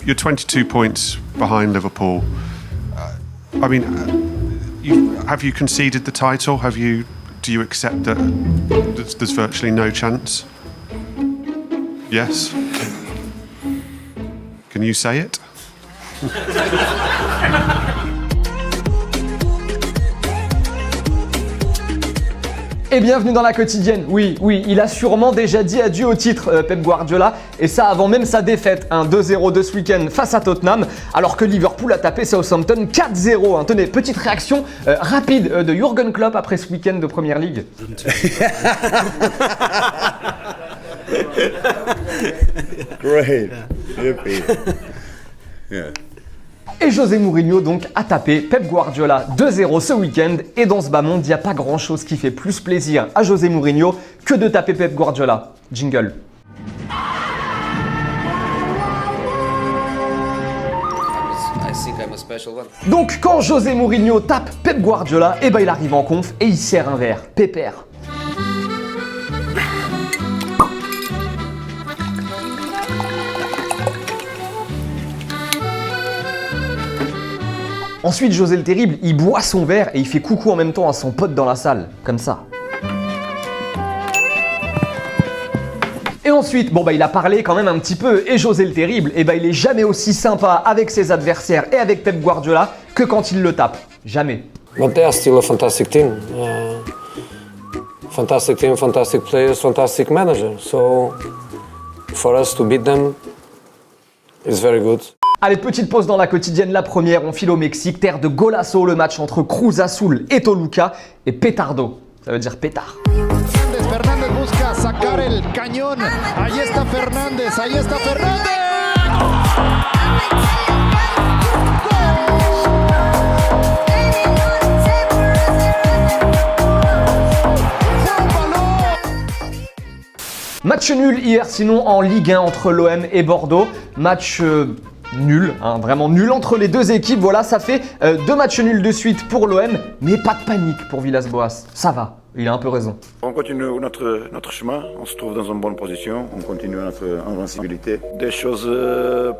you're 22 points behind Liverpool. I mean, have you conceded the title? Do you accept that there's virtually no chance? Yes. Can you say it? Et bienvenue dans la quotidienne. Oui, il a sûrement déjà dit adieu au titre, Pep Guardiola, et ça avant même sa défaite, 2-0 de ce week-end face à Tottenham, alors que Liverpool a tapé Southampton 4-0. Tenez, petite réaction rapide de Jürgen Klopp après ce week-end de Première Ligue. Great. Yippee. Yeah. Et José Mourinho donc a tapé Pep Guardiola 2-0 ce week-end, et dans ce bas monde, il n'y a pas grand chose qui fait plus plaisir à José Mourinho que de taper Pep Guardiola. Jingle. Donc quand José Mourinho tape Pep Guardiola, il arrive en conf et il sert un verre. Pépère. Ensuite, José le Terrible, il boit son verre et il fait coucou en même temps à son pote dans la salle, comme ça. Et ensuite, il a parlé quand même un petit peu, et José le Terrible, il est jamais aussi sympa avec ses adversaires et avec Pep Guardiola que quand il le tape. Jamais. But they are still a fantastic team. Fantastic team, fantastic players, fantastic manager. So, for us to beat them, it's very good. Allez, petite pause dans la quotidienne, la première, on file au Mexique, terre de golazo, le match entre Cruz Azul et Toluca, et Petardo, ça veut dire pétard. Fernández busca sacar el cañón, ahí está Fernández, Match nul hier sinon en Ligue 1 entre l'OM et Bordeaux, match nul, vraiment nul entre les deux équipes. Voilà, ça fait 2 matchs nuls de suite pour l'OM, mais pas de panique pour Villas-Boas. Ça va, il a un peu raison. On continue notre chemin, on se trouve dans une bonne position, on continue notre invincibilité. Des choses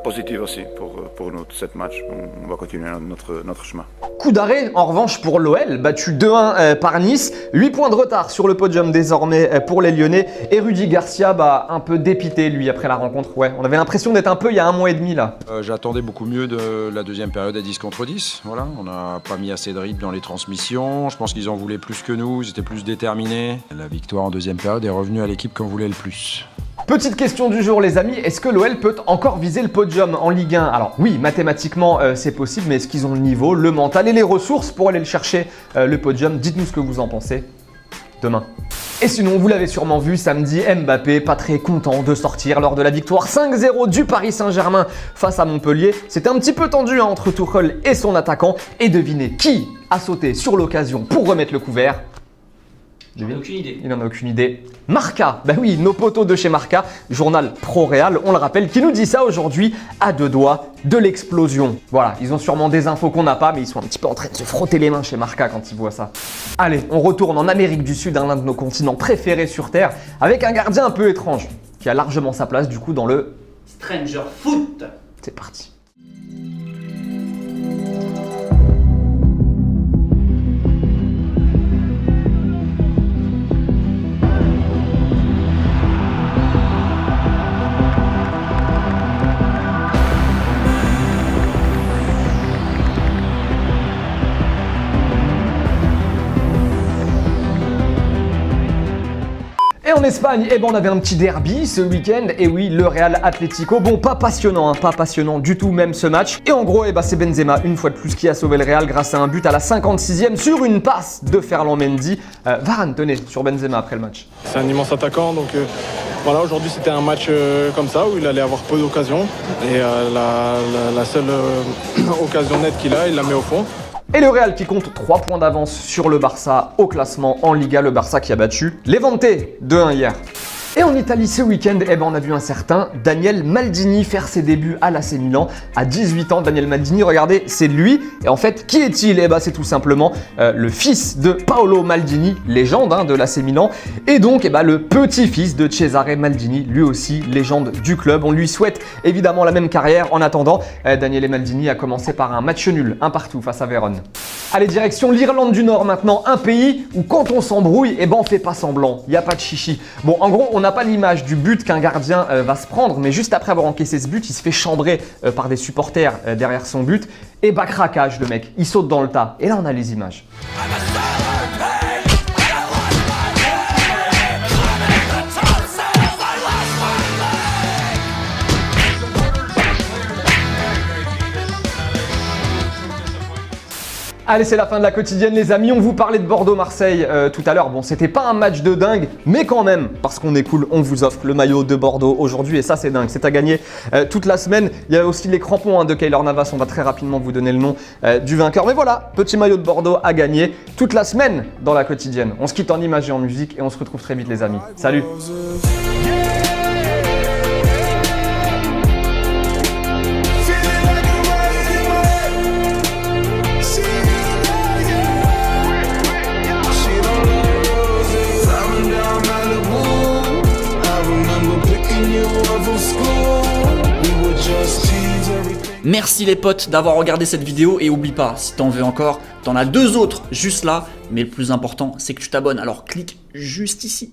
positives aussi pour nous, cette match. On va continuer notre chemin. Coup d'arrêt en revanche pour l'OL, battu 2-1 par Nice, 8 points de retard sur le podium désormais pour les Lyonnais, et Rudy Garcia un peu dépité lui après la rencontre. Ouais, on avait l'impression d'être un peu il y a 1 mois et demi là. J'attendais beaucoup mieux de la deuxième période à 10 contre 10. Voilà, on n'a pas mis assez de rythme dans les transmissions. Je pense qu'ils en voulaient plus que nous, ils étaient plus déterminés. La victoire en deuxième période est revenue à l'équipe qu'on voulait le plus. Petite question du jour les amis, est-ce que l'OL peut encore viser le podium en Ligue 1? Alors oui, mathématiquement c'est possible, mais est-ce qu'ils ont le niveau, le mental et les ressources pour aller le chercher le podium? Dites-nous ce que vous en pensez demain. Et sinon, vous l'avez sûrement vu, samedi, Mbappé, pas très content de sortir lors de la victoire 5-0 du Paris Saint-Germain face à Montpellier. C'était un petit peu tendu entre Tuchel et son attaquant. Et devinez qui a sauté sur l'occasion pour remettre le couvert? J'en ai aucune idée. Il n'en a aucune idée. Marca, oui, nos potos de chez Marca, journal pro-Real, on le rappelle, qui nous dit ça aujourd'hui à 2 doigts de l'explosion. Voilà, ils ont sûrement des infos qu'on n'a pas, mais ils sont un petit peu en train de se frotter les mains chez Marca quand ils voient ça. Allez, on retourne en Amérique du Sud, l'un de nos continents préférés sur Terre, avec un gardien un peu étrange, qui a largement sa place du coup dans le Stranger Foot. C'est parti. En Espagne, on avait un petit derby ce week-end, et oui, le Real Atlético. Bon, pas passionnant, pas passionnant du tout même ce match. Et en gros, c'est Benzema, une fois de plus, qui a sauvé le Real grâce à un but à la 56e sur une passe de Ferland Mendy. Varane, tenez, sur Benzema après le match. C'est un immense attaquant, donc voilà, aujourd'hui c'était un match comme ça, où il allait avoir peu d'occasions. Et la seule occasion nette qu'il a, il la met au fond. Et le Real qui compte 3 points d'avance sur le Barça au classement en Liga, le Barça qui a battu Levante 2-1 hier. Et en Italie ce week-end, eh ben, on a vu un certain Daniel Maldini faire ses débuts à l'AC Milan à 18 ans. Daniel Maldini, regardez, c'est lui. Et en fait, qui est-il? Eh ben, c'est tout simplement le fils de Paolo Maldini, légende de l'AC Milan, et donc eh ben, le petit-fils de Cesare Maldini, lui aussi légende du club. On lui souhaite évidemment la même carrière. En attendant, Daniele Maldini a commencé par un match nul, un partout face à Vérone. Allez, direction l'Irlande du Nord maintenant, un pays où quand on s'embrouille, eh ben, on fait pas semblant, il n'y a pas de chichi. Bon, en gros, on n'a pas l'image du but qu'un gardien va se prendre, mais juste après avoir encaissé ce but, il se fait chambrer par des supporters derrière son but, et bah craquage le mec, il saute dans le tas. Et là, on a les images. Allez, c'est la fin de la quotidienne les amis, on vous parlait de Bordeaux-Marseille tout à l'heure. Bon, c'était pas un match de dingue, mais quand même, parce qu'on est cool, on vous offre le maillot de Bordeaux aujourd'hui et ça c'est dingue, c'est à gagner toute la semaine. Il y a aussi les crampons de Keylor Navas, on va très rapidement vous donner le nom du vainqueur. Mais voilà, petit maillot de Bordeaux à gagner toute la semaine dans la quotidienne. On se quitte en images et en musique et on se retrouve très vite les amis. Salut! Merci les potes d'avoir regardé cette vidéo et oublie pas, si t'en veux encore, t'en as 2 autres juste là, mais le plus important c'est que tu t'abonnes, alors clique juste ici.